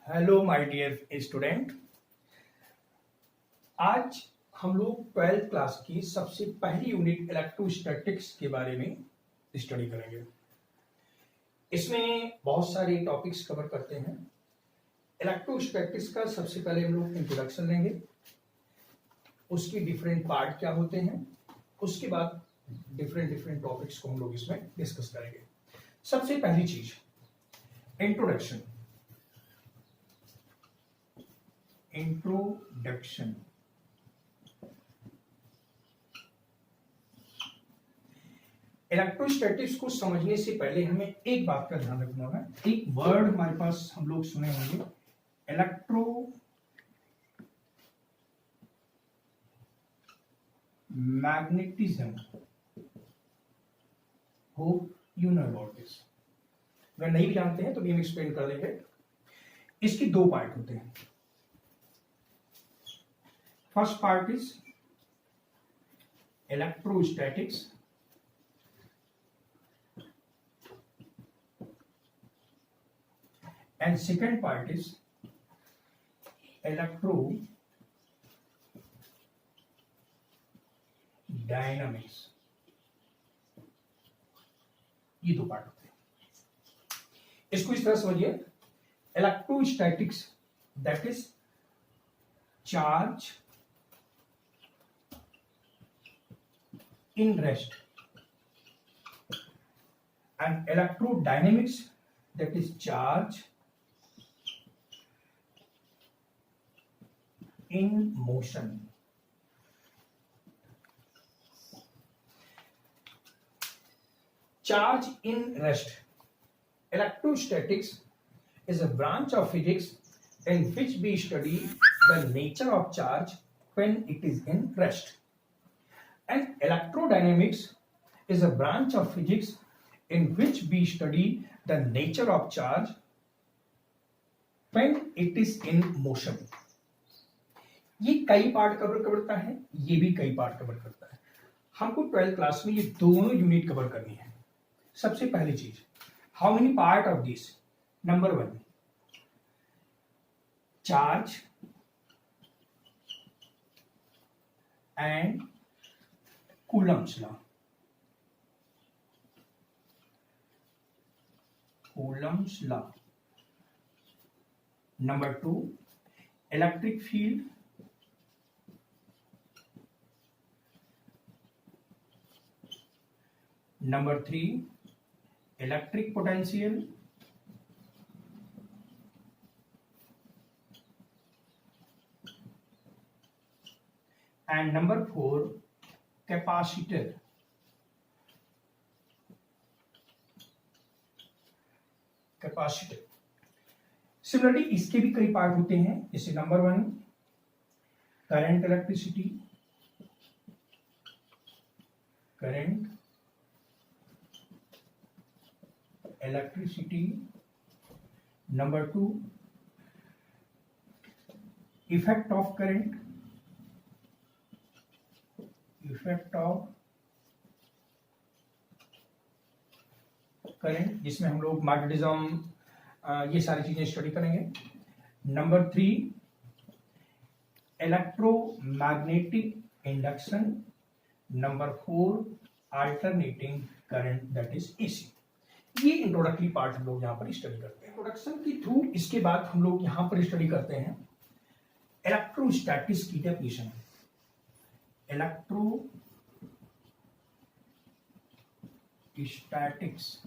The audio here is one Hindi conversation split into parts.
Hello my dear student. आज हम लोग 12th क्लास की सबसे पहली यूनिट इलेक्ट्रोस्टैटिक्स के बारे में स्टडी करेंगे। इसमें बहुत सारे टॉपिक्स कवर करते हैं। इलेक्ट्रोस्टैटिक्स का सबसे पहले हम लोग इंट्रोडक्शन लेंगे, उसकी डिफरेंट पार्ट क्या होते हैं, उसके बाद डिफरेंट टॉपिक्स को हम लोग इसमें डिस्कस करेंगे। सबसे पहली चीज इंट्रोडक्शन। इलेक्ट्रोस्टैटिक्स को समझने से पहले हमें एक बात का ध्यान रखना होगा। एक वर्ड हमारे पास हम लोग सुने होंगे, electro magnetism. Hope you know about this. अगर नहीं भी जानते हैं तो भी हम एक्सप्लेन कर देंगे। इसकी दो पार्ट होते हैं। First part is electrostatics and second part is electrodynamics। ये दो पार्ट होते हैं। इसको इस तरह समझिए, electrostatics that is charge in rest, and electrodynamics that is charge in motion। Charge in rest. Electrostatics is a branch of physics in which we study the nature of charge when it is in rest. And electrodynamics is a branch of physics in which we study the nature of charge when it is in motion। ये कई पार्ट कवर करता है, ये भी कई पार्ट कवर करता है। हमको 12th क्लास में ये दोनों यूनिट कवर करनी है। सबसे पहली चीज, how many part of this. Number 1 charge and Coulomb's law। Coulomb's law। Number 2 electric field Number 3 electric potential and number 4 capacitor. Similarly इसके भी कई पार्ट होते हैं। जैसे number 1 current electricity. Number 2 effect of current, जिसमें हम लोग मैग्नेटिज्म ये सारी चीजें स्टडी करेंगे। Number 3 electromagnetic induction. Number 4 alternating current that is AC. ये इंट्रोडक्टरी पार्ट हम लोग यहाँ पर स्टडी करते हैं। इंट्रोडक्शन के थ्रू इसके बाद हम लोग यहाँ पर स्टडी करते हैं इलेक्ट्रोस्टैटिक्स की डेफिनेशन। इलेक्ट्रोस्टैटिक्स,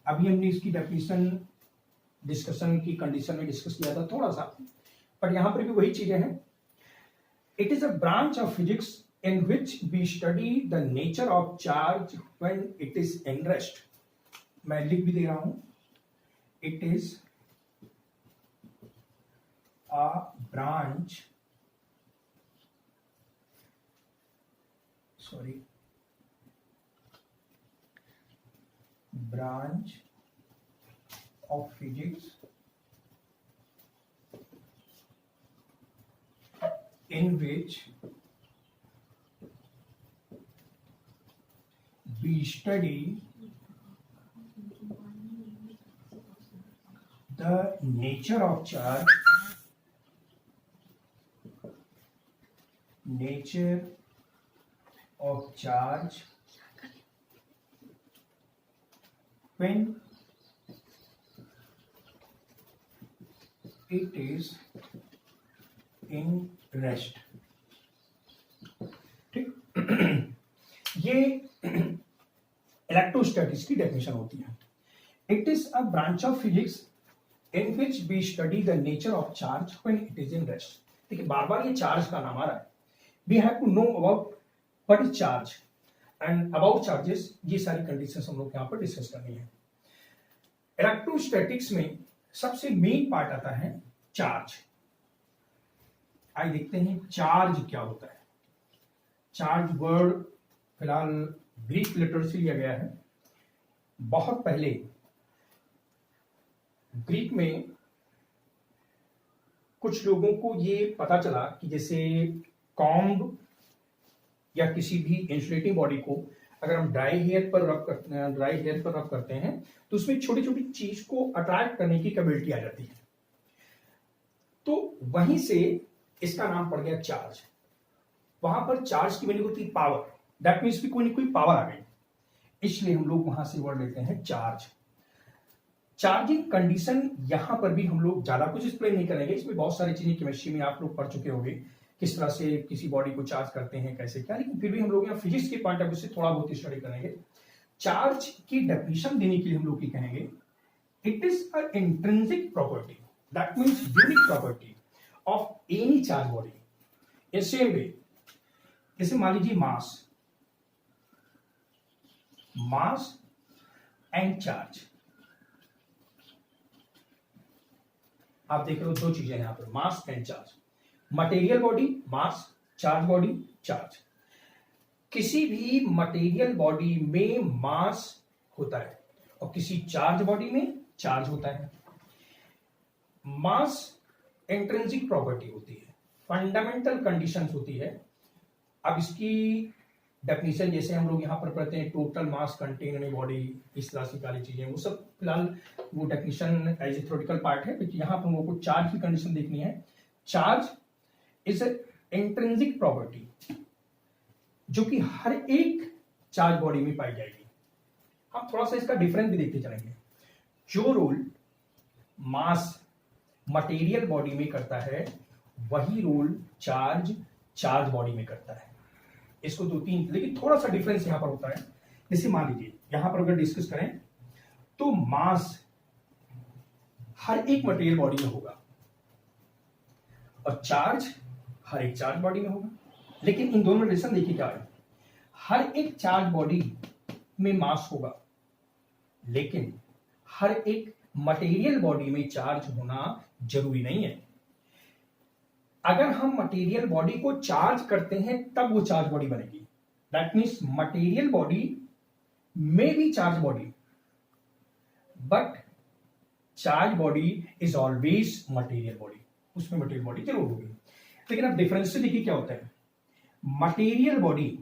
अभी हमने इसकी डेफिनेशन डिस्कशन की कंडीशन में डिस्कस किया था थोड़ा सा, पर यहां पर भी वही चीजें हैं। It is a branch of physics in which we study the nature of charge when it is in rest. मैं लिख भी दे रहा हूं, it is a branch of physics in which we study the nature of charge when it is in rest. ठीक ये इलेक्ट्रोस्टैटिक्स की डेफिनेशन होती है. It is a branch of physics in which we study the nature of charge when it is in rest. देखिए बार बार ये चार्ज का नाम आ रहा है. We have to know about what is charge and about charges. ये सारी कंडीशंस हम लोग यहाँ पर डिस्कस करनी है. इलेक्ट्रोस्टैटिक्स में सबसे मेन पार्ट आता है चार्ज. आइए देखते हैं चार्ज क्या होता है. चार्ज वर्ड फिलहाल ग्रीक लेटर से लिया गया है. बहुत पहले ग्रीक में कुछ लोगों को ये पता चला कि जैसे कॉम्ब या किसी भी इंसुलेटिंग बॉडी को अगर हम ड्राई हेयर पर रब करते हैं तो उसमें छोटी छोटी चीज को अट्रैक्ट करने की कैपेबिलिटी आ जाती है. तो वहीं से इसका नाम पड़ गया चार्ज. वहां पर चार्ज की मीनिंग होती है पावर. दैट मीन्स भी कोई ना कोई पावर आ गई, इसलिए हम लोग वहां से वर्ड लेते हैं चार्ज. चार्जिंग कंडीशन यहां पर भी हम लोग ज्यादा कुछ एक्सप्लेन नहीं करेंगे. इसमें बहुत सारी चीजें केमिस्ट्री में आप लोग पढ़ चुके होंगे, किस तरह से किसी बॉडी को चार्ज करते हैं कैसे क्या, लेकिन फिर भी हम लोग यहाँ फिजिक्स के पॉइंट ऑफ व्यू से थोड़ा बहुत स्टडी करेंगे. चार्ज की डेफिनेशन देने के लिए हम लोग ये कहेंगे it is a intrinsic property, that means unique property of any charge body. In same way जैसे मान लीजिए मास एंड चार्ज. आप देख रहे हो दो चीजें यहां पर, mass and charge. Material body mass, charge body charge. किसी भी मटेरियल बॉडी में मास होता है और किसी चार्ज बॉडी में चार्ज होता है. मास इंट्रिंसिक प्रॉपर्टी होती है, फंडामेंटल कंडीशंस होती है. अब इसकी डेफिनेशन जैसे हम लोग यहाँ पर पढ़ते हैं total mass content in body, इस तरह की सारी चीजें, वो सब फिलहाल वो definition as a theoretical part है. लेकिन यहाँ पर हम लोग को चार्ज की कंडीशन देखनी है. चार्ज इज इंट्रिंसिक प्रॉपर्टी जो कि हर एक चार्ज बॉडी में पाई जाएगी. हम थोड़ा सा इसका डिफरेंस भी देखते चलेंगे. जो रोल मास मटेरियल बॉडी में करता है वही रोल चार्ज बॉडी में करता है. इसको दो तीन, लेकिन थोड़ा सा डिफरेंस यहां पर होता है. जैसे मान लीजिए यहां पर अगर डिस्कस करें तो मास हर एक मटेरियल बॉडी में होगा और चार्ज हर एक चार्ज बॉडी में होगा. लेकिन इन दोनों में रिलेशन देखिए क्या है. हर एक चार्ज बॉडी में मास होगा लेकिन हर एक मटेरियल बॉडी में चार्ज होना जरूरी नहीं है. अगर हम मटेरियल बॉडी को चार्ज करते हैं तब वो चार्ज बॉडी बनेगी. दैट मीन्स मटेरियल बॉडी में B charge body, but charge body is always material body. उसमें मटेरियल बॉडी जरूर होगी. लेकिन अब डिफरेंस से देखिए क्या होता है. मटेरियल बॉडी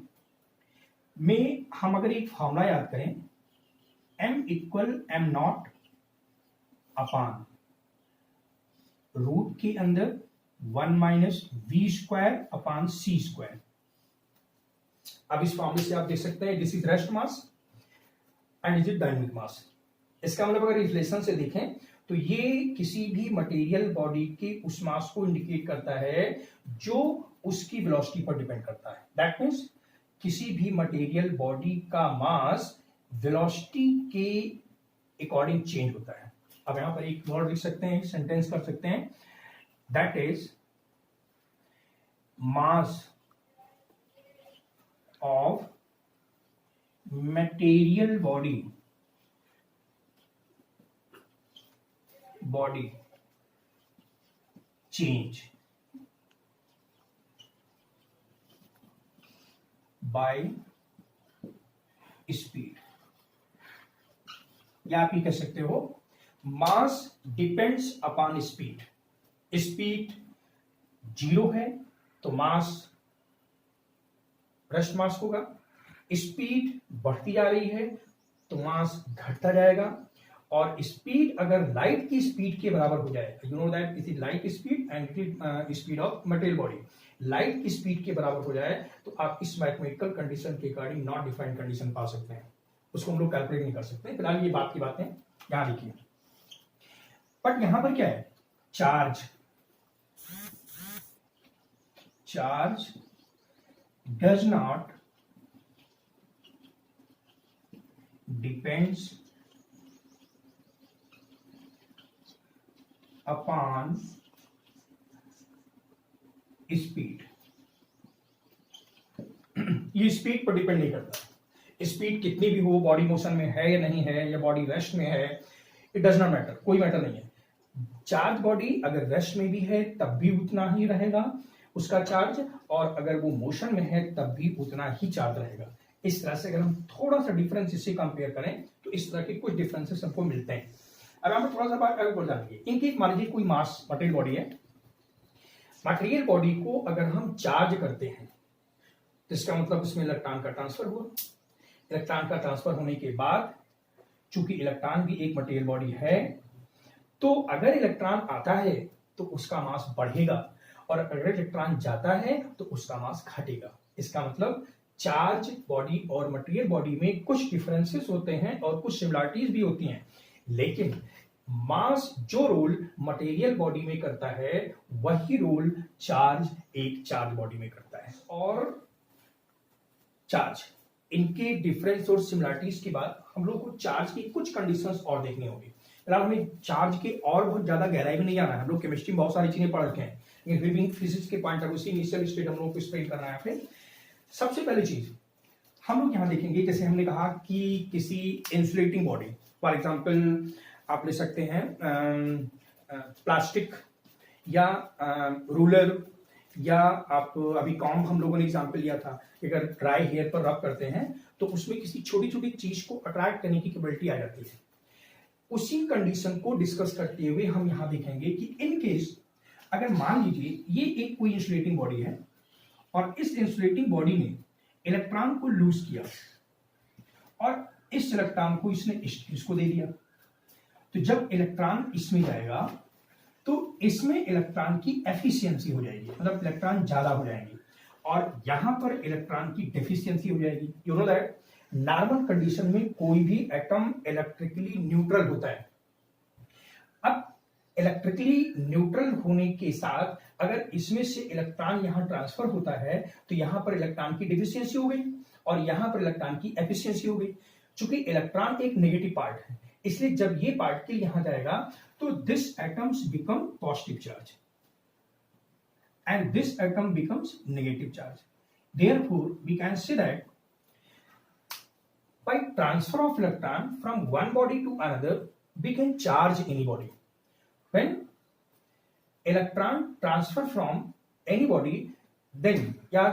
में हम अगर एक फॉर्मूला याद करें, m equal m not upon root के अंदर 1 minus v square upon c square. अब इस फॉर्मूले से आप देख सकते हैं this is rest mass and is it dynamic mass. इसका मतलब अगर रिलेशन से देखें तो ये किसी भी मटेरियल बॉडी के उस मास को इंडिकेट करता है जो उसकी वेलोसिटी पर डिपेंड करता है. दैट मीन्स किसी भी मटेरियल बॉडी का मास वेलोसिटी के अकॉर्डिंग चेंज होता है. अब यहां पर एक वर्ड लिख सकते हैं, सेंटेंस कर सकते हैं, that is mass of material body change by speed. या आप ये कह सकते हो मास डिपेंड्स अपॉन स्पीड. स्पीड 0 है तो मास रेस्ट मास होगा. स्पीड बढ़ती जा रही है तो मास घटता जाएगा. और स्पीड अगर लाइट की स्पीड के बराबर हो जाए, you know that it is light speed and speed of material body, light की स्पीड के बराबर हो जाए तो आप इस मैथमेटिकल कंडीशन के अकॉर्डिंग नॉट डिफाइंड कंडीशन पा सकते हैं, उसको हम लोग कैलकुलेट नहीं कर सकते। फिलहाल ये बात की बातें यहां लिखिए। बट यहां पर क्या है, charge, charge does not depends upon speed. ये स्पीड पर डिपेंड नहीं करता, स्पीड कितनी भी हो, बॉडी मोशन में है या नहीं है, या बॉडी रेस्ट में है, इट डज नॉट मैटर, कोई मैटर नहीं है। चार्ज बॉडी अगर रेस्ट में भी है तब भी उतना ही रहेगा उसका चार्ज, और अगर वो मोशन में है तब भी उतना ही चार्ज रहेगा। इस तरह से अगर हम थोड़ा सा डिफरेंस इससे कंपेयर करें तो इस तरह के कुछ डिफरेंसेस हमको मिलते हैं। अब हम थोड़ा सा बात आगे बढ़ जाएंगे। इनकी मान लीजिए कोई मास मटेरियल बॉडी है, मटेरियल बॉडी को अगर हम चार्ज करते हैं तो इसका मतलब उसमें इलेक्ट्रॉन का ट्रांसफर हुआ। इलेक्ट्रॉन का ट्रांसफर होने के बाद चूंकि इलेक्ट्रॉन भी एक मटेरियल बॉडी है, तो अगर इलेक्ट्रॉन आता है तो उसका मास बढ़ेगा, और अगर इलेक्ट्रॉन जाता है तो उसका मास घटेगा। इसका मतलब चार्ज बॉडी और मटेरियल बॉडी में कुछ डिफरेंसेस होते हैं और कुछ सिमिलरिटीज भी होती हैं, लेकिन मास जो रोल मटेरियल बॉडी में करता है वही रोल चार्ज एक चार्ज बॉडी में करता है। और चार्ज, इनके डिफरेंस और सिमिलरिटीज के बाद हम लोग को चार्ज की कुछ कंडीशंस और देखनी होगी। फिलहाल हमें चार्ज के और बहुत ज्यादा गहराई में नहीं जाना है, हम लोग केमिस्ट्री में बहुत सारी चीजें पढ़ रखे हैं, लेकिन फिर भी फिजिक्स के पॉइंट ऑफ व्यू से इनिशियल स्टेट हम लोग को एक्सप्लेन करना है। फिर सबसे पहली चीज हम लोग यहां देखेंगे, जैसे हमने कहा कि किसी इंसुलेटिंग बॉडी, फॉर एग्जांपल आप ले सकते हैं प्लास्टिक या रूलर, या आप अभी कॉम्ब हम लोगों ने एग्जांपल लिया था, अगर ड्राई हेयर पर रब करते हैं तो उसमें किसी छोटी छोटी चीज को अट्रैक्ट करने की कैपेबिलिटी आ जाती है। उसी कंडीशन को डिस्कस करते हुए हम यहां देखेंगे कि इन केस अगर मान लीजिए ये एक कोई इंसुलेटिंग बॉडी है और इस इंसुलेटिंग बॉडी ने इलेक्ट्रॉन को लूज किया और इस इलेक्ट्रॉन को इसने इसको दे दिया, तो जब इलेक्ट्रॉन इसमें जाएगा तो इसमें इलेक्ट्रॉन की एफिशिएंसी हो जाएगी, मतलब इलेक्ट्रॉन ज्यादा हो जाएंगे, और यहां पर इलेक्ट्रॉन की डेफिशिएंसी हो जाएगी। You know that normal condition में कोई भी एटम इलेक्ट्रिकली न्यूट्रल होता है। अब इलेक्ट्रिकली न्यूट्रल होने के साथ अगर इसमें से इलेक्ट्रॉन यहां ट्रांसफर होता है तो यहां पर इलेक्ट्रॉन की डेफिशिएंसी हो गई और यहां पर इलेक्ट्रॉन की एफिशिएंसी हो गई। चूंकि इलेक्ट्रॉन एक नेगेटिव पार्ट है, इसलिए जब ये पार्टिकल यहां जाएगा तो this atoms become positive charge and this atom becomes negative charge. Therefore we can say that by transfer of electron from one body to another we can charge any body. When electron transfer from any body then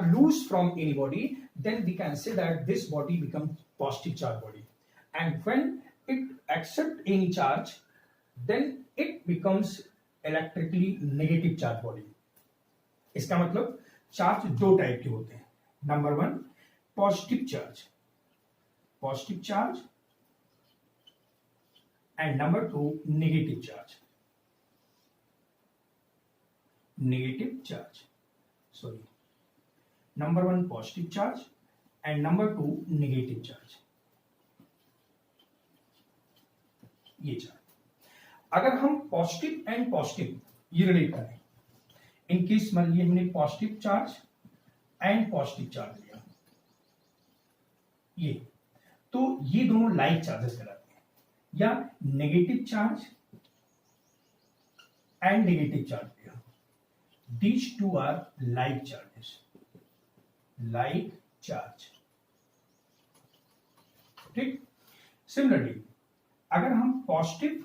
lose from any body, then we can say that this body becomes positive charge body, and when it accept any charge then it becomes electrically negative charge body. इसका मतलब चार्ज दो टाइप के होते हैं, number one positive charge, positive charge, and number two negative charge, negative charge, sorry, number one positive charge and number two negative charge। ये चार्ज अगर हम पॉजिटिव एंड पॉजिटिव ये रिलेट करें, इन केस मान लीजिए हमने positive charge and positive charge लिया, ये तो ये दोनों लाइक चार्जेस कहलाते हैं, या negative charge and negative charge लिया, these two are like charges, like charge. ठीक, सिमिलरली अगर हम पॉजिटिव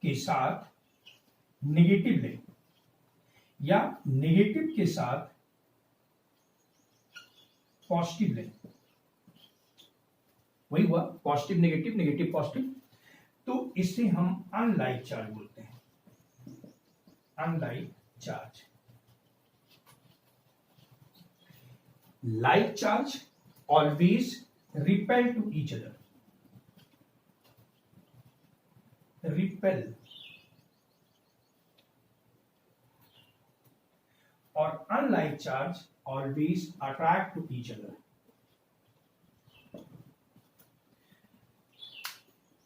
के साथ नेगेटिव लें या नेगेटिव के साथ पॉजिटिव लें, वही हुआ पॉजिटिव नेगेटिव, नेगेटिव पॉजिटिव, तो इसे हम अनलाइक चार्ज बोलते हैं, unlike charge. Like charge always repel to each other, repel or unlike charge always attract to each other.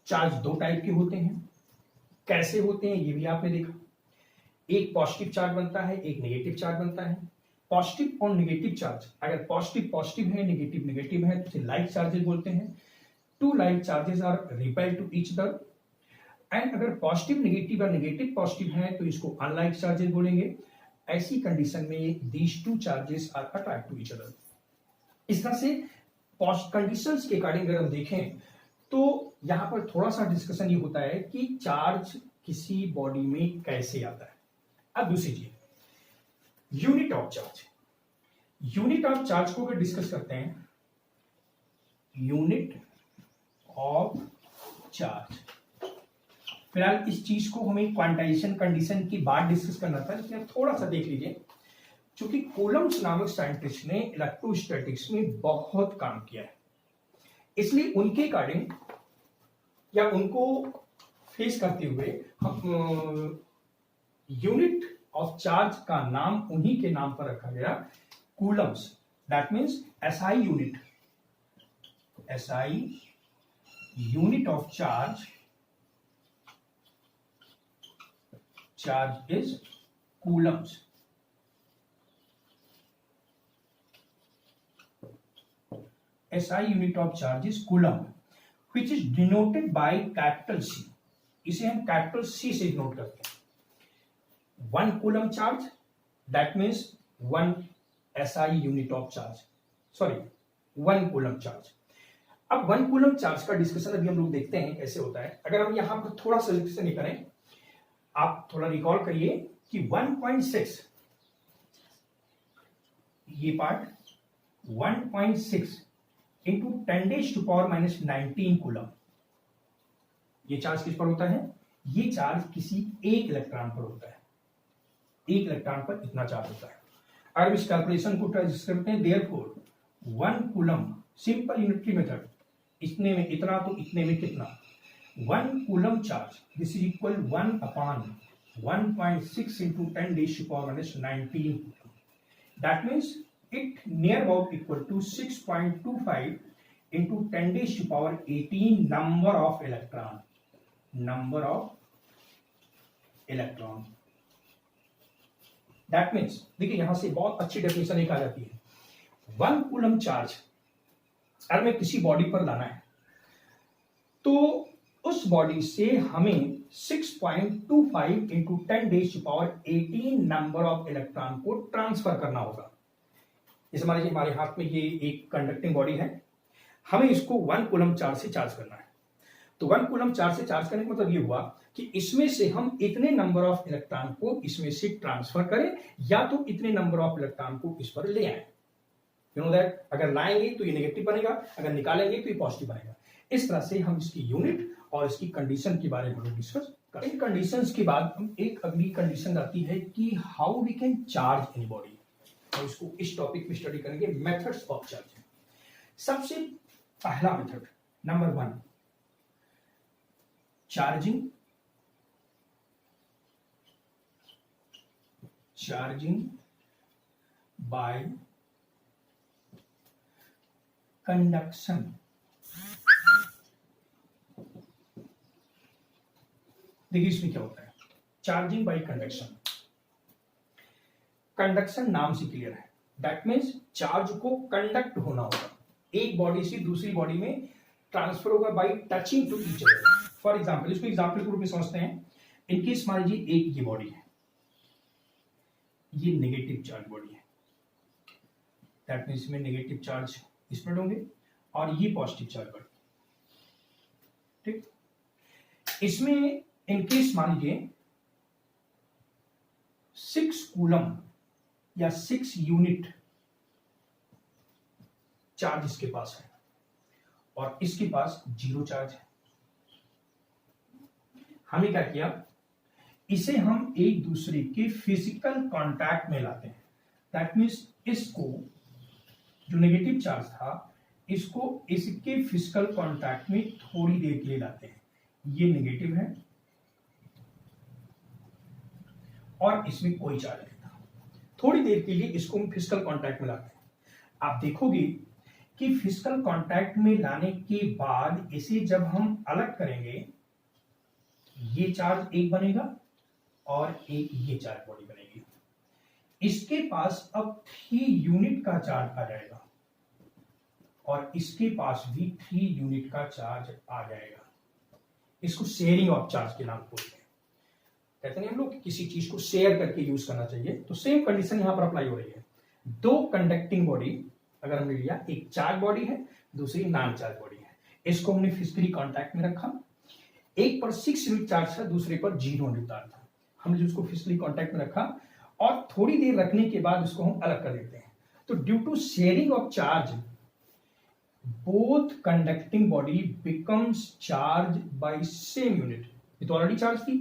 Charge दो टाइप के होते हैं, कैसे होते हैं ये भी आपने देखा। एक पॉजिटिव चार्ज बनता है, एक नेगेटिव चार्ज बनता है। पॉजिटिव और नेगेटिव चार्ज, अगर पॉजिटिव पॉजिटिव है, नेगेटिव नेगेटिव है, तो लाइक चार्जेस बोलते हैं। Two like charges are repel to each other. And अगर पॉजिटिव नेगेटिव और नेगेटिव पॉजिटिव है तो इसको अनलाइक चार्जेस बोलेंगे। ऐसी कंडीशन में these two charges are attract to each other. इस तरह से कंडीशंस के अकॉर्डिंग अगर हम देखें तो यहां पर थोड़ा सा डिस्कशन ये होता है कि चार्ज किसी बॉडी में कैसे आता है। अब दूसरी चीज, unit of charge. Unit of charge को अगर डिस्कस करते हैं, यूनिट ऑफ चार्ज, फिलहाल इस चीज को हमें क्वांटाइजेशन कंडीशन की बात डिस्कस करना था, लेकिन थोड़ा सा देख लीजिए। चूंकि कूलम्ब्स नामक साइंटिस्ट ने इलेक्ट्रोस्टैटिक्स में बहुत काम किया है, इसलिए उनके अकॉर्डिंग या उनको फेस करते हुए हम यूनिट ऑफ चार्ज का नाम उन्हीं के नाम पर रखा गया, Coulomb's. That means SI unit, SI unit of charge, charge is Coulomb's. SI unit of charge is coulomb, which is denoted by capital C. इसे हम कैपिटल C से डिनोट करते हैं। 1 coulomb charge, that means 1 SI unit of charge, sorry 1 coulomb charge. अब 1 कूलम चार्ज का डिस्कशन अभी हम लोग देखते हैं कैसे होता है। अगर हम यहां पर थोड़ा सा डिस्कशन नहीं करें, आप थोड़ा रिकॉल करिए कि 1.6 ये पार्ट 1.6 इंटू 10⁻⁻19 कूलम, ये चार्ज किस पर होता है? ये चार्ज किसी एक इलेक्ट्रॉन पर होता है। एक इलेक्ट्रॉन पर इतना चार्ज होता है। अगर इस कैलकुलेशन को करते हैं, therefore 1 coulomb, simple unitary method, इतने में इतना तो इतने में कितना, 1 coulomb charge this is equal 1 upon 1.6 into 10⁻⁻19। That means it near about equal to 6.25 into 10⁻18 number of electron, number of electron. That means देखिए यहां से बहुत अच्छी डेफिनेशन एक आ जाती है। 1 कूलम चार्ज अगर मैं किसी बॉडी पर लाना है तो उस बॉडी से हमें 6.25 इंटू 10⁻18 नंबर ऑफ इलेक्ट्रॉन को ट्रांसफर करना होगा। जैसे मान लीजिए हमारे हाथ में ये एक कंडक्टिंग बॉडी है, हमें इसको 1 कूलम चार्ज से चार्ज करना है। तो 1 कूलम चार्ज से चार्ज करने का मतलब ये हुआ कि इसमें से हम इतने नंबर ऑफ इलेक्ट्रॉन को इसमें से ट्रांसफर करें या तो इतने नंबर ऑफ इलेक्ट्रॉन को इस पर ले आए। यू नो दैट, अगर लाएंगे तो ये नेगेटिव बनेगा, अगर निकालेंगे तो ये पॉजिटिव बनेगा। इस तरह से हम इसकी यूनिट और इसकी कंडीशन के बारे में डिस्कस करें। इन कंडीशंस के बाद हम एक अगली कंडीशन आती है कि how we can charge any body, और इसको इस टॉपिक में स्टडी करेंगे, मेथड्स ऑफ चार्जिंग। सबसे पहला method number 1, charging by conduction. देखिए इसमें क्या होता है, चार्जिंग बाय कंडक्शन। कंडक्शन नाम से क्लियर है, दैट मीन्स चार्ज को कंडक्ट होना होगा, एक बॉडी से दूसरी बॉडी में ट्रांसफर होगा by touching to each other. For example, इसको एग्जांपल के रूप में समझते हैं। इनकेस मान लीजिए एक ये बॉडी है, ये नेगेटिव चार्ज बॉडी है, दैट मीन्स में नेगेटिव चार्ज इसमें होंगे और ये पॉजिटिव चार्ज बॉडी, ठीक। इसमें इनकेस मान लीजिए 6 कूलम या 6 यूनिट चार्ज इसके पास है और इसके पास 0 चार्ज है। हमने क्या किया, इसे हम एक दूसरे के फिजिकल कांटेक्ट में लाते हैं। दैट मीन्स इसको, जो नेगेटिव चार्ज था, इसको इसके फिजिकल कांटेक्ट में थोड़ी देर के लिए लाते हैं। ये नेगेटिव है, और इसमें कोई चार्ज नहीं था। थोड़ी देर के लिए इसको हम फिजिकल कांटेक्ट में लाते हैं। आप देखोगे कि फिजिकल कांटेक्ट में लाने के बाद इसे जब हम अलग करेंगे, ये चार्ज एक बनेगा और एक ये चार्ज बॉडी बनेगी। इसके पास अब 3 यूनिट का चार्ज आ जाएगा और इसके पास भी 3 यूनिट का चार्ज आ जाएगा। इसको शेयरिंग ऑफ चार्ज के नाम बोलते हैं। कहते हैं हम लोग किसी चीज को शेयर करके यूज करना चाहिए। तो सेम कंडीशन यहां पर अप्लाई हो रही है। 2 कंडक्टिंग बॉडी अगर हमने लिया, एक चार्ज बॉडी है, दूसरी नॉन चार्ज बॉडी है। इसको हमने फिजिकली कांटेक्ट में रखा। एक पर 6 यूनिट चार्ज था, दूसरे पर 0 यूनिट चार्ज था। हमने उसको फिजिकली कांटेक्ट में रखा और थोड़ी देर रखने के बाद उसको हम अलग कर देते हैं। तो due to sharing of charge both conducting body becomes charged by same unit। ये तो ऑलरेडी चार्ज थी,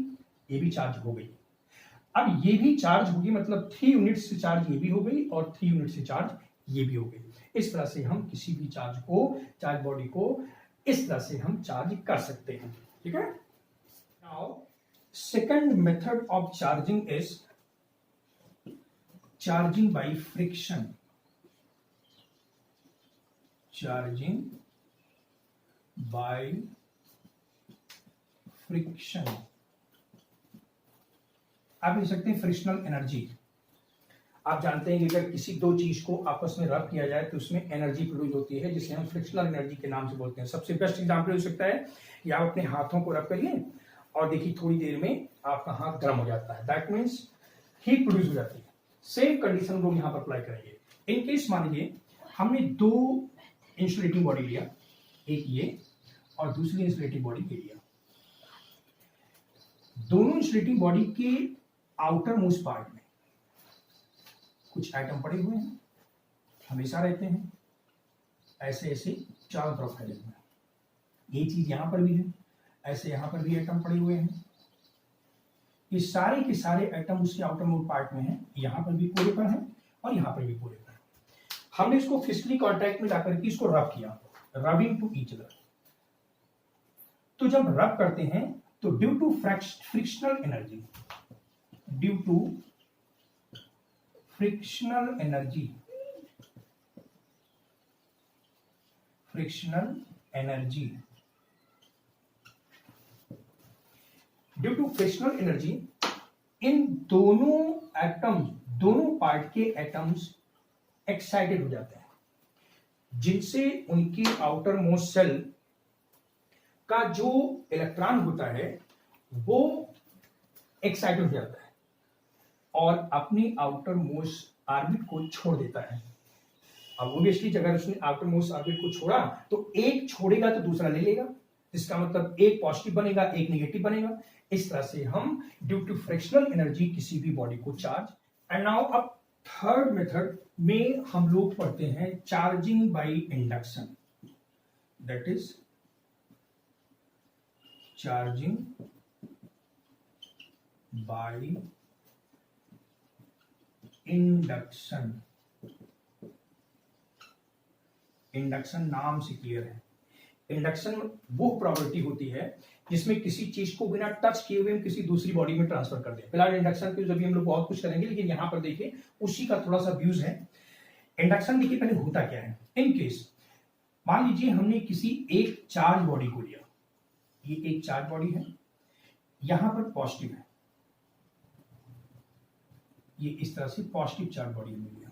ये भी चार्ज हो गई। अब ये भी चार्ज होगी, मतलब 3 यूनिट से चार्ज ये भी हो गई और 3 यूनिट से चार्ज ये भी हो गई। इस तरह से हम किसी भी चार्ज बॉडी को इस तरह से हम चार्ज कर सकते हैं। ठीक है। Now second method of charging is charging by friction. Charging by friction, आप लिख सकते हैं फ्रिक्शनल एनर्जी। आप जानते हैं कि अगर किसी दो चीज को आपस में रब किया जाए तो उसमें एनर्जी प्रोड्यूस होती है, जिसे हम फ्रिक्शनल एनर्जी के नाम से बोलते हैं। सबसे बेस्ट एग्जांपल हो सकता है कि आप अपने हाथों को रब करिए और देखिए थोड़ी देर में आपका हाथ गर्म हो जाता है, दैट मीन्स हीट प्रोड्यूस हो जाती है। सेम कंडीशन लोग यहां पर अप्लाई करेंगे। इन केस मान लीजिए हमने 2 इंसुलेटिंग बॉडी लिया, एक ये और दूसरी इंसुलेटिंग बॉडी ये लिया। दोनों इंसुलेटिंग बॉडी के आउटर मोस्ट पार्ट में कुछ एटम पड़े हुए हैं, हमेशा रहते हैं ऐसे ऐसे चारों तरफ फैले हुए हैं। ये चीज यहां पर भी है, ऐसे यहां पर भी एटम पड़े हुए हैं। ये सारे के सारे एटम उसके आउटर मोस्ट पार्ट में हैं, यहां पर भी पूरे पर है और यहां पर भी पूरे पर है। हमने इसको फिजिकली कांटेक्ट में जाकर के इसको रब किया, रबिंग टू ईच अदर। तो जब रब करते हैं तो due to frictional energy, due to frictional energy, frictional energy, due to frictional energy इन दोनों एटम्स, दोनों पार्ट के एटम्स एक्साइटेड हो जाते हैं, जिनसे उनके आउटर मोस्ट सेल का जो इलेक्ट्रॉन होता है वो एक्साइटेड हो जाता है और अपनी आउटर मोस्ट ऑर्बिट को छोड़ देता है। अब ऑब्वियसली अगर उसने आउटर मोस्ट ऑर्बिट को छोड़ा तो एक छोड़ेगा तो दूसरा ले लेगा, इसका मतलब एक पॉजिटिव बनेगा एक नेगेटिव बनेगा। इस तरह से हम ड्यू टू फ्रिक्शनल एनर्जी किसी भी बॉडी को चार्ज। एंड नाउ अब थर्ड मेथड में हम लोग पढ़ते हैं charging by induction, that is charging by induction. Induction नाम से क्लियर है। इंडक्शन वो प्रॉपर्टी होती है जिसमें किसी चीज को बिना टच किए हुए हम किसी दूसरी बॉडी में ट्रांसफर कर दें। फिलहाल इंडक्शन के जब हम लोग बहुत कुछ करेंगे, लेकिन यहां पर देखिए उसी का थोड़ा सा व्यूज है। इंडक्शन देखिए पहले होता क्या है। इन केस मान लीजिए हमने किसी एक चार्ज बॉडी को लिया, ये एक चार्ज बॉडी है, यहां पर पॉजिटिव है, ये इस तरह से पॉजिटिव चार्ज बॉडी हमने लिया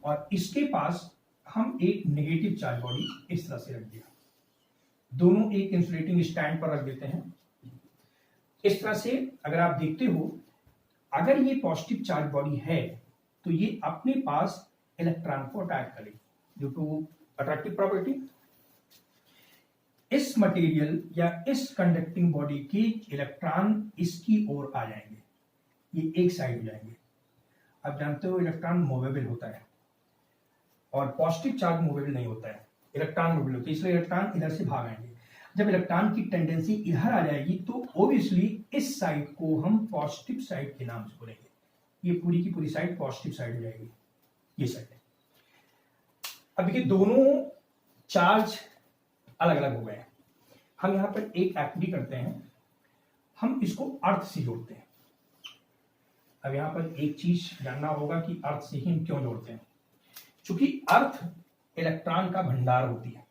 और इसके पास हम एक नेगेटिव चार्ज बॉडी इस तरह से रख दिया। दोनों एक इंसुलेटिंग स्टैंड पर रख देते हैं। इस तरह से अगर आप देखते हो, अगर ये पॉजिटिव चार्ज बॉडी है तो ये अपने पास इलेक्ट्रॉन को अटैक करेगी ड्यू टू अट्रैक्टिव प्रॉपर्टी। इस मटेरियल या इस कंडक्टिंग बॉडी के इलेक्ट्रॉन इसकी ओर आ जाएंगे, ये एक साइड हो जाएंगे। आप जानते हो इलेक्ट्रॉन मूवेबल होता है और पॉजिटिव चार्ज मूवेबल नहीं होता है, इलेक्ट्रॉन मूवेबल होता है, इसलिए इलेक्ट्रॉन इधर से भाग आएंगे। जब इलेक्ट्रॉन की टेंडेंसी इधर आ जाएगी तो ऑब्वियसली इस साइड को हम पॉजिटिव साइड के नाम से बोलेंगे। ये पूरी की पूरी साइड पॉजिटिव साइड हो जाएगी, ये साइड। अब देखिए दोनों चार्ज अलग अलग हो गए हैं। हम यहां पर एक एक्टिविटी करते हैं, हम इसको अर्थ से जोड़ते हैं। अब यहाँ पर एक चीज जानना होगा कि अर्थ से ही हम क्यों जोड़ते हैं। चूंकि अर्थ इलेक्ट्रॉन का भंडार होती है,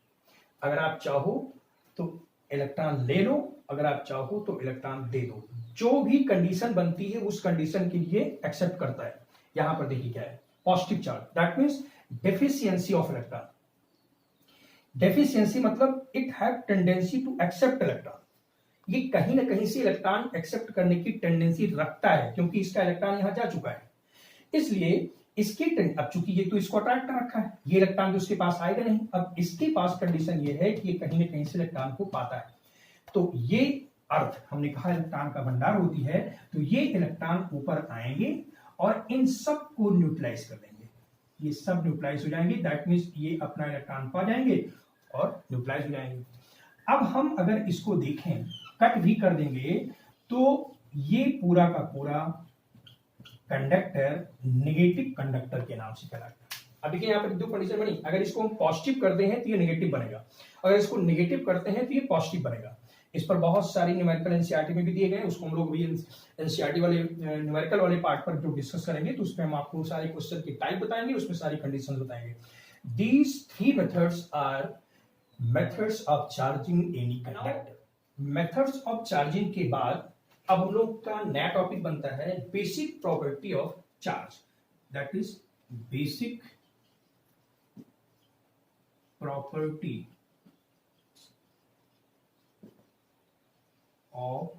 अगर आप चाहो तो इलेक्ट्रॉन ले लो, अगर आप चाहो तो इलेक्ट्रॉन दे दो, जो भी कंडीशन बनती है उस कंडीशन के लिए एक्सेप्ट करता है। यहां पर देखिए क्या है, positive charge, that means deficiency of electron. Deficiency मतलब it have tendency to accept electron, ये कहीं ना कहीं से इलेक्ट्रॉन एक्सेप्ट करने की टेंडेंसी रखता है, क्योंकि इसका इलेक्ट्रॉन यहां जा चुका है, इसलिए इसके अब चूंकि ये तो इसको अट्रैक्ट कर रखा है, ये इलेक्ट्रॉन तो उसके पास आएगा नहीं। अब इसके पास कंडीशन ये है कि ये कहीं ना कहीं से इलेक्ट्रॉन को पाता है, तो ये अर्थ हमने कहा इलेक्ट्रॉन का भंडार होती है, तो ये इलेक्ट्रॉन ऊपर आएंगे और इन सब को न्यूट्रलाइज कर देंगे, ये सब न्यूट्रलाइज हो जाएंगे, दैट मींस ये अपना इलेक्ट्रॉन पा जाएंगे और न्यूट्रलाइज हो जाएंगे। अब हम अगर इसको देखें, कट भी कर देंगे, तो ये पूरा का पूरा कंडक्टर नेगेटिव कंडक्टर के नाम से कहलाता है। अब देखिए यहाँ पर दो कंडीशन बनी, अगर इसको हम पॉजिटिव करते हैं तो ये नेगेटिव बनेगा, अगर इसको नेगेटिव करते हैं तो ये पॉजिटिव बनेगा। इस पर बहुत सारी न्यूमेरिकल एनसीईआरटी में भी दिए गए, उसको हम लोग भी एनसीईआरटी वाले न्यूमेरिकल वाले पार्ट पर जो डिस्कस करेंगे, तो उसमें हम आपको सारे क्वेश्चन की टाइप बताएंगे, उसमें सारी कंडीशन बताएंगे। These three methods are methods of charging any conductor. Methods of charging के बाद अब हम लोग का नया टॉपिक बनता है basic property of charge, that is basic property of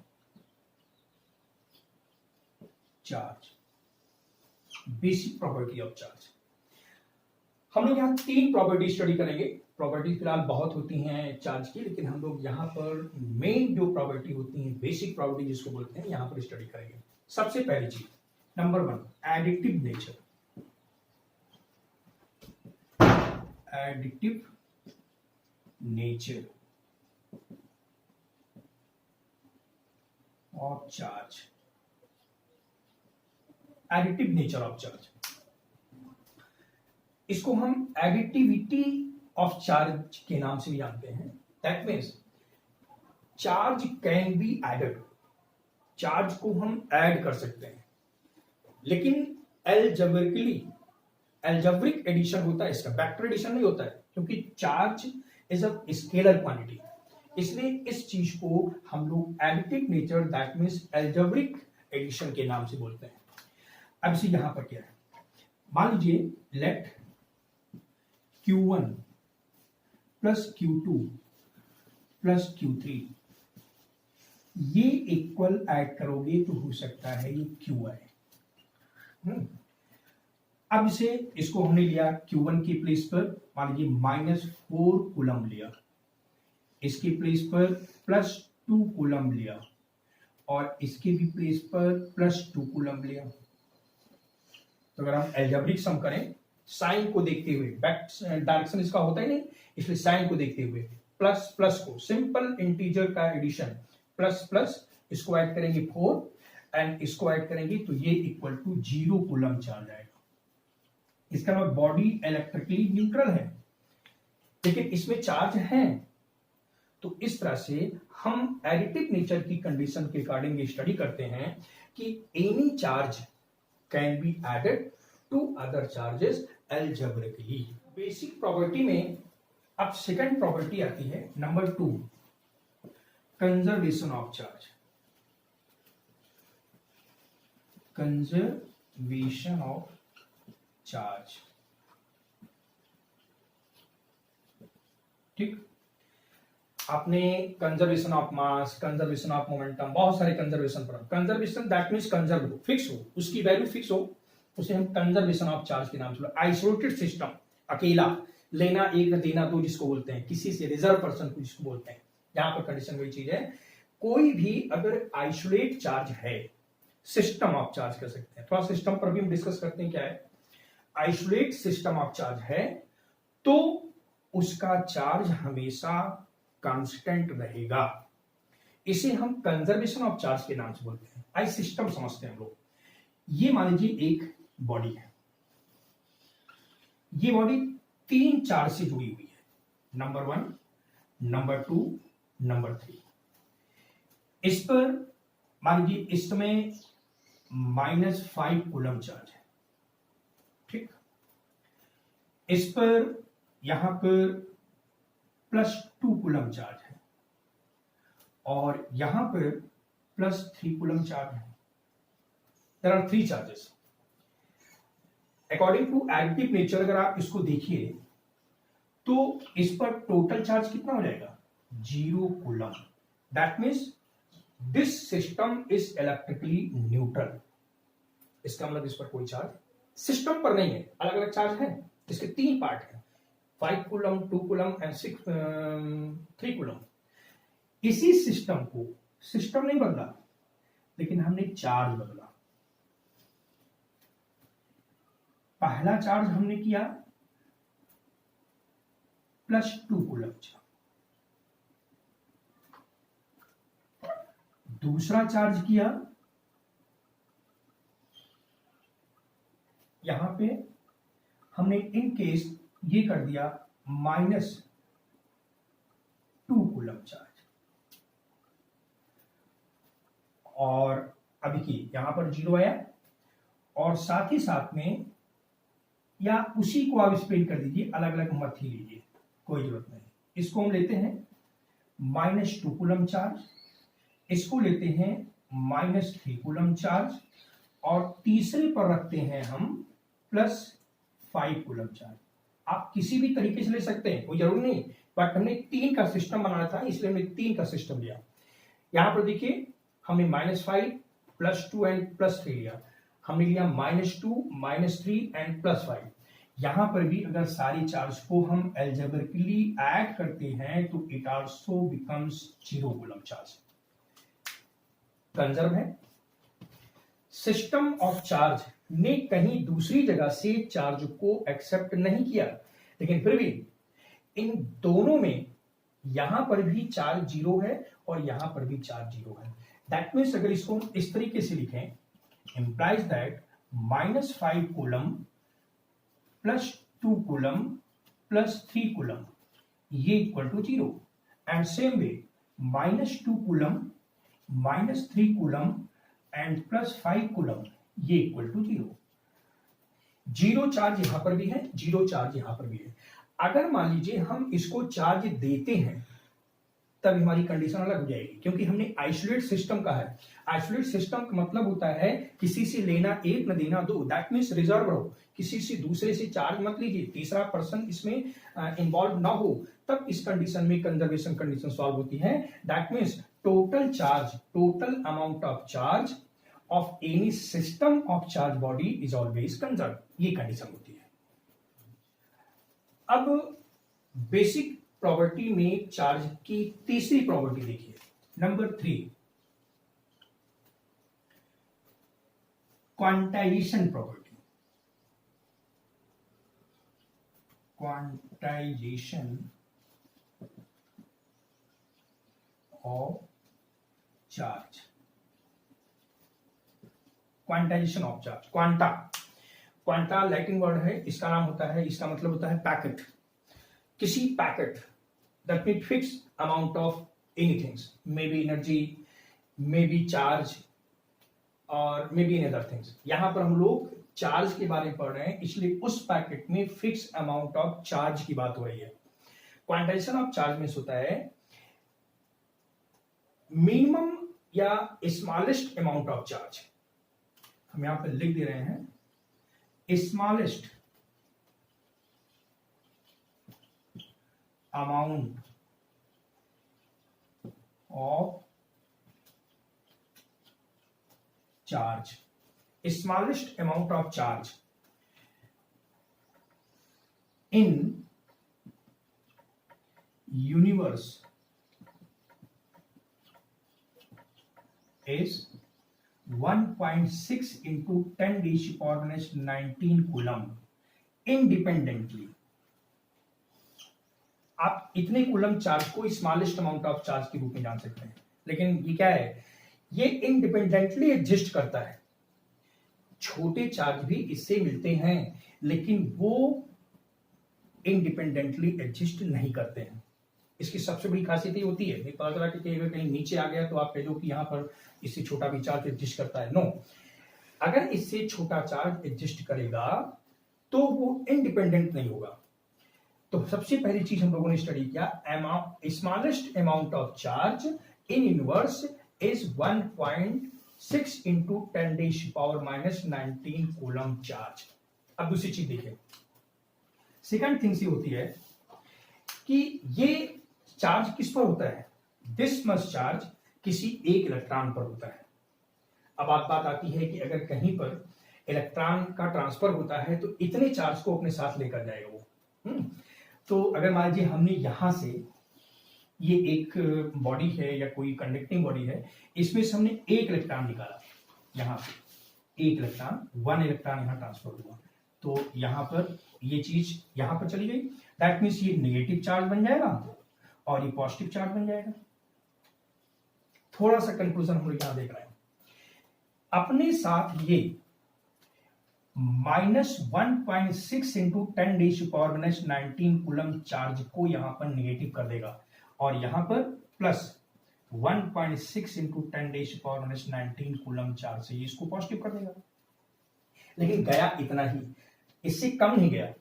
charge. Basic property of charge, हम लोग यहां तीन प्रॉपर्टी स्टडी करेंगे। प्रॉपर्टी फिलहाल बहुत होती हैं चार्ज की, लेकिन हम लोग यहाँ पर मेन जो प्रॉपर्टी होती है, बेसिक प्रॉपर्टी जिसको बोलते हैं, यहाँ पर स्टडी करेंगे। सबसे पहली चीज number 1, additive nature. Additive nature of charge. Additive nature of charge, इसको हम एडिटिविटी ऑफ चार्ज के नाम से भी जानते हैं। That means charge can be added, charge को हम ऐड कर सकते हैं, लेकिन एल्जेब्रिक एडिशन होता है इसका, वेक्टर एडिशन नहीं होता है, क्योंकि charge is a scalar quantity, इसलिए इस चीज को हम लोग additive nature that means algebraic addition के नाम से बोलते हैं। अब इसे यहां पर क्या है, मान लीजिए late Q1 plus Q2 plus Q3, ये इक्वल ऐड करोगे तो हो सकता है ये QI। अब इसको हमने लिया Q1 की प्लेस पर मान लीजिए -4 कूलम लिया, इसकी प्लेस पर +2 कूलम लिया, और इसके भी प्लेस पर +2 कूलम लिया। तो अगर हम एल्जेब्रिक सम करें, साइन को देखते हुए, बैक डायरेक्शन इसका होता ही नहीं, इसलिए साइन को देखते हुए प्लस प्लस को, सिंपल इंटीजर का एडिशन, प्लस प्लस इसको ऐड करेंगे 4 एंड इसको ऐड करेंगे तो ये इक्वल टू 0 कूलम चार्ज आएगा। इसका मतलब बॉडी इलेक्ट्रिकली न्यूट्रल है, लेकिन इसमें चार्ज है। तो इस तरह से हम एडिटिव नेचर की कंडीशन के अकॉर्डिंग स्टडी करते हैं कि any charge can be added to other charges algebraically. Basic property में अब सेकंड प्रॉपर्टी आती है number 2, conservation of charge. Conservation of charge, ठीक। आपने conservation of mass, conservation of momentum, बहुत सारे कंजर्वेशन पढ़ा। कंजर्वेशन दैट मींस कंजर्व हो, फिक्स हो, उसकी वैल्यू फिक्स हो, उसे हम कंजर्वेशन ऑफ चार्ज के नाम से। आइसोलेटेड सिस्टम, अकेला, लेना एक न देना दो जिसको बोलते हैं, किसी से रिजर्व पर्सन को जिसको बोलते हैं, यहां पर कंडीशन वही चीज है। कोई भी अगर आइसोलेट चार्ज है, सिस्टम ऑफ चार्ज कर सकते हैं, थोड़ा सिस्टम पर भी हम डिस्कस करते हैं क्या है। आइसोलेट सिस्टम ऑफ चार्ज है तो उसका चार्ज हमेशा कांस्टेंट रहेगा, इसे हम कंजर्वेशन ऑफ चार्ज के नाम से बोलते हैं। आई सिस्टम समझते हैं हम लोग। ये मान लीजिए एक बॉडी है, ये बॉडी 3 चार्ज से जुड़ी हुई है, नंबर 1, नंबर 2, नंबर 3। इस पर मान लीजिए इस समय -5 कूलम चार्ज है। ठीक, इस पर यहां पर +2 कूलम चार्ज है और यहां पर +3 कूलम चार्ज है। There are 3 charges. According to additive nature अगर आप इसको देखिए तो इस पर टोटल चार्ज कितना हो जाएगा, 0 coulomb. That means this system is electrically neutral. इसका मतलब इस पर कोई चार्ज सिस्टम पर नहीं है, अलग अलग चार्ज है। इसके 3 पार्ट है, 5 कूलम, 2 कूलम एंड 3 कूलम। इसी सिस्टम को, सिस्टम नहीं बदला लेकिन हमने चार्ज बदला। पहला चार्ज हमने किया +2 कूलम चार्ज, दूसरा चार्ज किया यहां पे हमने इन केस ये कर दिया -2 कूलम चार्ज, और अभी की यहां पर 0 आया, और साथ ही साथ में या उसी को आप स्पेल कर दीजिए, अलग अलग मत ही लीजिए, कोई जरूरत नहीं। इसको हम लेते हैं -2 कूलम चार्ज, इसको लेते हैं -3 कूलम चार्ज, और तीसरे पर रखते हैं हम +5 कूलम चार्ज। आप किसी भी तरीके से ले सकते हैं, कोई जरूरी नहीं, बट हमने 3 का सिस्टम बनाना था इसलिए हमने 3 का सिस्टम लिया। यहां पर देखिए हमने -5 +2 एंड +3 लिया, हमने लिया -2 -3 एंड +5। यहां पर भी अगर सारी चार्ज को हम एल्जेब्रिकली ऐड करते हैं तो it also becomes 0 coulomb charge. Conserve है। सिस्टम ऑफ चार्ज ने कहीं दूसरी जगह से चार्ज को एक्सेप्ट नहीं किया, लेकिन फिर भी इन दोनों में यहां पर भी चार्ज 0 है और यहां पर भी चार्ज 0 है। दैट मीन्स अगर इसको हम इस तरीके से लिखें, implies that -5 coulomb +2 coulomb +3 coulomb ये equal to 0, and same way -2 coulomb -3 coulomb and +5 coulomb ये इक्वल टू 0। 0 चार्ज यहां पर भी है, 0 चार्ज यहां पर भी है। अगर मान लीजिए हम इसको चार्ज देते हैं तब हमारी कंडीशन अलग हो जाएगी, क्योंकि हमने आइसोलेट सिस्टम का है। आइसोलेट सिस्टम का मतलब होता है किसी से लेना 1 न देना 2, दैट मीन्स रिजर्व रहो, किसी से दूसरे से चार्ज मत लीजिए, तीसरा पर्सन इसमें इन्वॉल्व ना हो, तब इस कंडीशन में कंजर्वेशन कंडीशन सॉल्व होती है। That means total charge, total amount of charge of any system of charge body is always conserve, ये कंडीशन होती है। अब बेसिक प्रॉपर्टी में चार्ज की तीसरी प्रॉपर्टी देखिए, number 3, quantization property. Quantization of charge, quantization of charge. Quanta, quanta Latin word है, इसका नाम होता है, इसका मतलब होता है पैकेट। किसी packet that may fix amount of anything, maybe energy, maybe charge और maybe in other things। यहां पर हम लोग चार्ज के बारे में पढ़ रहे हैं, इसलिए उस पैकेट में फिक्स अमाउंट ऑफ चार्ज की बात हो रही है। क्वांटाइजेशन ऑफ चार्ज में होता है मिनिमम या स्मॉलेस्ट अमाउंट ऑफ चार्ज। हम यहां पर लिख दे रहे हैं smallest amount of charge, smallest amount of charge in universe is 1.6 into 10⁻⁻19 coulomb independently। आप इतने कूलम चार्ज को स्मॉलेस्ट अमाउंट ऑफ चार्ज के रूप में जान सकते हैं, लेकिन ये क्या है, ये इंडिपेंडेंटली एग्जिस्ट करता है। छोटे चार्ज भी इससे मिलते हैं, लेकिन वो इंडिपेंडेंटली एग्जिस्ट नहीं करते हैं। इसकी सबसे बड़ी खासियत ये होती है, पता चला कि अगर कहीं नीचे आ गया तो आप कह दो कि यहां पर इससे छोटा भी चार्ज एग्जिस्ट करता है। नो, अगर इससे छोटा चार्ज एग्जिस्ट करेगा तो वो इंडिपेंडेंट नहीं होगा। तो सबसे पहली चीज हम लोगों ने स्टडी किया, smallest amount of charge in universe is 1.6 into 10⁻⁻19 coulomb charge. अब दूसरी चीज देखिए, सेकंड थिंग्स ये होती है कि ये चार्ज किस पर होता है, दिस मच चार्ज किसी एक इलेक्ट्रॉन पर होता है। अब बात आती है कि अगर कहीं पर इलेक्ट्रॉन का ट्रांसफर होता है तो इतने चार्ज को अपने साथ लेकर जाएगा वो। तो अगर मान लीजिए हमने यहां से, ये एक बॉडी है या कोई कंडक्टिंग बॉडी है, इसमें से हमने एक इलेक्ट्रॉन निकाला, यहां पे एक इलेक्ट्रॉन, 1 इलेक्ट्रॉन यहां ट्रांसफर हुआ, तो यहां पर ये चीज यहां पर चली गई, दैट मीन्स ये नेगेटिव चार्ज बन जाएगा और ये पॉजिटिव चार्ज बन जाएगा। थोड़ा सा कंक्लूजन हम लोग यहां देख रहे हैं, अपने साथ ये -1.6 इंटू 10⁻⁻19 कूलम चार्ज को यहां पर नेगेटिव कर देगा और यहां पर प्लस 1.6 इंटू 10⁻⁻19 कूलम चार्ज से इसको पॉजिटिव कर देगा। लेकिन गया इतना ही, इससे कम नहीं गया।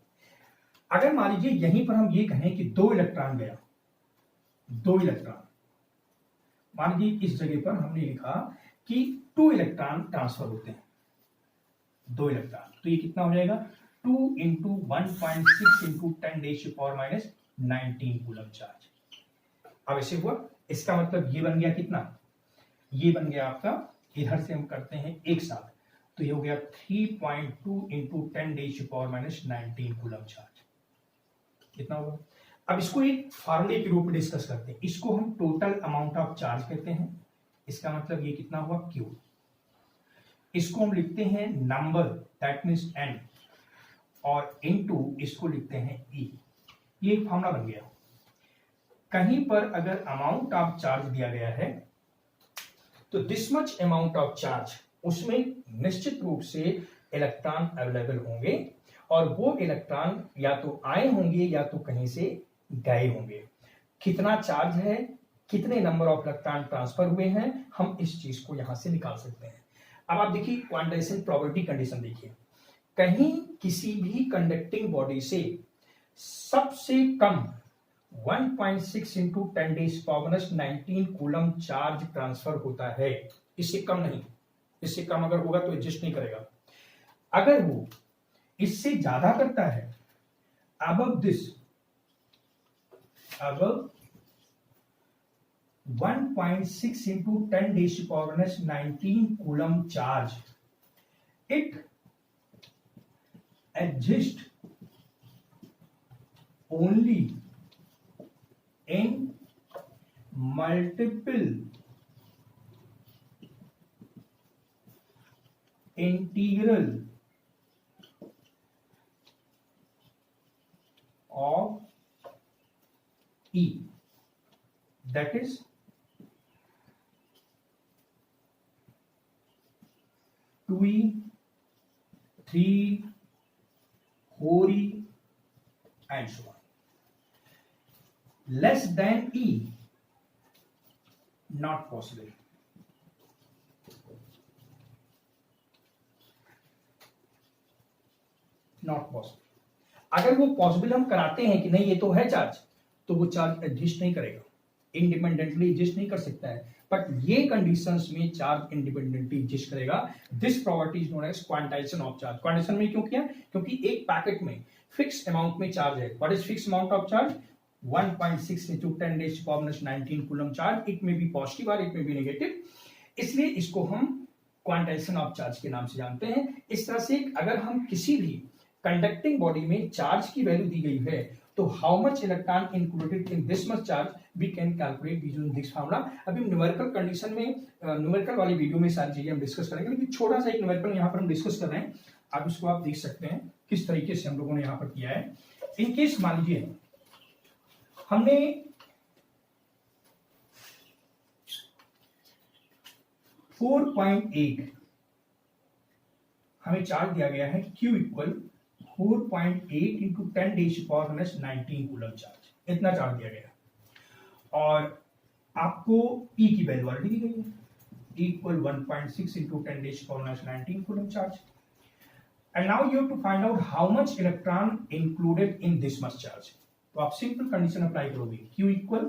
अगर मान लीजिए यहीं पर हम ये कहें कि 2 इलेक्ट्रॉन गया, 2 इलेक्ट्रॉन, मान लीजिए इस जगह पर हमने लिखा कि 2 इलेक्ट्रॉन ट्रांसफर होते हैं, 2 इलेक्ट्रॉन, तो ये कितना हो जाएगा 2 इंटू 1.6 इंटू 10⁻⁻19 कूलम चार्ज। अब ऐसे हुआ, इसका मतलब ये बन गया कितना, ये बन गया आपका, इधर से हम करते हैं एक साथ, तो ये हो गया 3.2 इंटू 10⁻⁻19 कूलम चार्ज। कितना होगा? अब इसको एक फार्मूले के रूप में डिस्कस करते हैं, इसको हम टोटल अमाउंट ऑफ चार्ज कहते हैं। इसका मतलब ये कितना हुआ Q। इसको हम लिखते हैं नंबर, दैट मीन्स n, और इनटू इसको लिखते हैं E। ये एक फार्मूला बन गया। कहीं पर अगर अमाउंट ऑफ चार्ज दिया गया है तो this much amount of charge, उसमें निश्चित रूप से इलेक्ट्रॉन अवेलेबल होंगे और वो इलेक्ट्रॉन या तो आए होंगे या तो कहीं से गए होंगे। कितना चार्ज है, कितने नंबर ऑफ इलेक्ट्रॉन ट्रांसफर हुए हैं, हम इस चीज को यहां से निकाल सकते हैं। अब आप देखिए क्वांटाइजेशन प्रोबेबिलिटी कंडीशन देखिए, कहीं किसी भी कंडक्टिंग बॉडी से सबसे कम 1.6 इंटू 10⁻⁻19 कूलम चार्ज ट्रांसफर होता है, इससे कम नहीं, इससे कम अगर होगा तो एडजस्ट नहीं करेगा। अगर वो इससे ज्यादा करता है, above this, above 1.6 into 10⁻⁻19 coulomb charge, it exists only in multiple integral of E, that is 2E, 3E, 4E and so on. Less than E, not possible. Not possible. अगर वो पॉसिबल हम कराते हैं कि नहीं ये तो है चार्ज, तो वो चार्ज एडजस्ट नहीं करेगा, इंडिपेंडेंटली एडजस्ट नहीं कर सकता है। बट ये कंडीशंस में चार्ज इंडिपेंडेंटली एडजस्ट करेगा। This property is known as quantization of charge. Quantization में क्यों किया? क्योंकि एक पैकेट में फिक्स अमाउंट में चार्ज है। What is fix amount of charge? 1.6 into 10⁻⁻19 coulomb charge. It may be positive और इट में बी नेगेटिव, इसलिए इसको हम क्वांटाइजेशन ऑफ चार्ज के नाम से जानते हैं। इस तरह से अगर हम किसी भी कंडक्टिंग बॉडी में चार्ज की वैल्यू दी गई है तो how much electron included in this much charge we can calculate using this formula. अभी न्यूमेरिकल कंडीशन में, न्यूमेरिकल वाली वीडियो में सारी चीजें हम डिस्कस करेंगे, लेकिन छोटा सा एक न्यूमेरिकल यहाँ पर हम डिस्कस कर रहे हैं। अब इसको आप देख सकते हैं किस तरीके से हम लोगों ने यहाँ पर किया है। इन केस मान लीजिए हमने हमें चार्ज दिया गया है Q equal 4.8 into 10⁻⁻19 coulomb charge, इतना चार्ज दिया गया और आपको E की वैल्यू ऑलरेडी दी गई है। equal 1.6 into 10 raised to power minus 19 coulomb charge. And now you have to find out how much electron included in this much charge. तो आप सिंपल कंडीशन अप्लाई करोगे, Q equal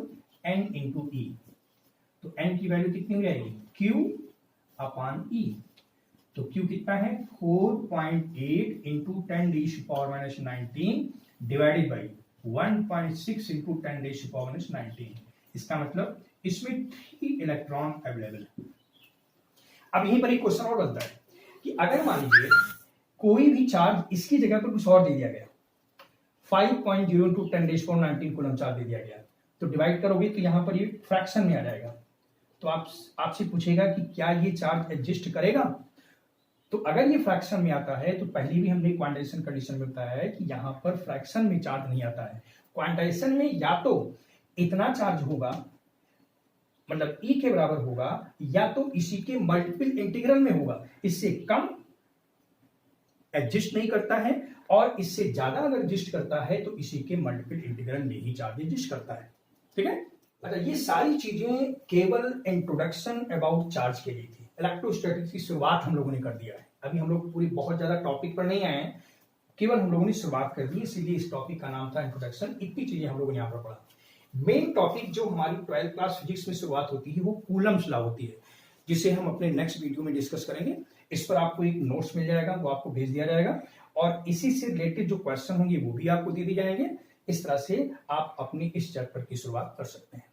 N into E. तो N की वैल्यू कितनी हो जाएगी? Q upon E. तो Q कितना है? 4.8 into 10 raise to power minus 19 divided by 1.6 into 10 raise to power minus 19. इसका मतलब इसमें 3 इलेक्ट्रॉन अवेलेबल है. अब यहीं पर एक क्वेश्चन और बनता है कि अगर मान लीजिए कोई भी चार्ज इसकी जगह पर कुछ और दे दिया गया, 5.0 into 10 raise to power 19 coulomb charge दे दिया गया, तो डिवाइड करोगे तो यहां पर ये फ्रैक्शन में आ जाएगा. तो आपसे पूछेगा कि क्या ये चार्ज एडजस्ट करेगा. तो अगर ये फ्रैक्शन में आता है तो पहले भी हमने क्वांटाइजेशन कंडीशन में बताया है कि यहां पर फ्रैक्शन में चार्ज नहीं आता है. क्वांटाइजेशन में या तो इतना चार्ज होगा, मतलब E के बराबर होगा, या तो इसी के मल्टीपल इंटीग्रल में होगा. इससे कम एडजस्ट नहीं करता है और इससे ज्यादा अगर एडजस्ट करता है तो इसी के मल्टीपल इंटीग्रल में ही चार्ज एडजस्ट करता है. ठीक है. अच्छा, ये सारी चीजें केवल इंट्रोडक्शन अबाउट चार्ज के लिए थी. इलेक्ट्रोस्टैटिक्स की शुरुआत हम लोगों ने कर दिया है. अभी हम लोग पूरी बहुत ज्यादा टॉपिक पर नहीं आए हैं, केवल हम लोगों ने शुरुआत कर दी, इसीलिए इस टॉपिक का नाम था इंट्रोडक्शन. इतनी चीजें हम लोगों ने यहाँ पर पढ़ा. मेन टॉपिक जो हमारी 12th क्लास फिजिक्स में शुरुआत होती है वो कूलम्स लॉ होती है, जिसे हम अपने नेक्स्ट वीडियो में डिस्कस करेंगे. इस पर आपको एक नोट्स मिल जाएगा, वो आपको भेज दिया जाएगा और इसी से रिलेटेड जो क्वेश्चन होंगे वो भी आपको दे दिए जाएंगे. इस तरह से आप अपनी इस चैप्टर की शुरुआत कर सकते हैं.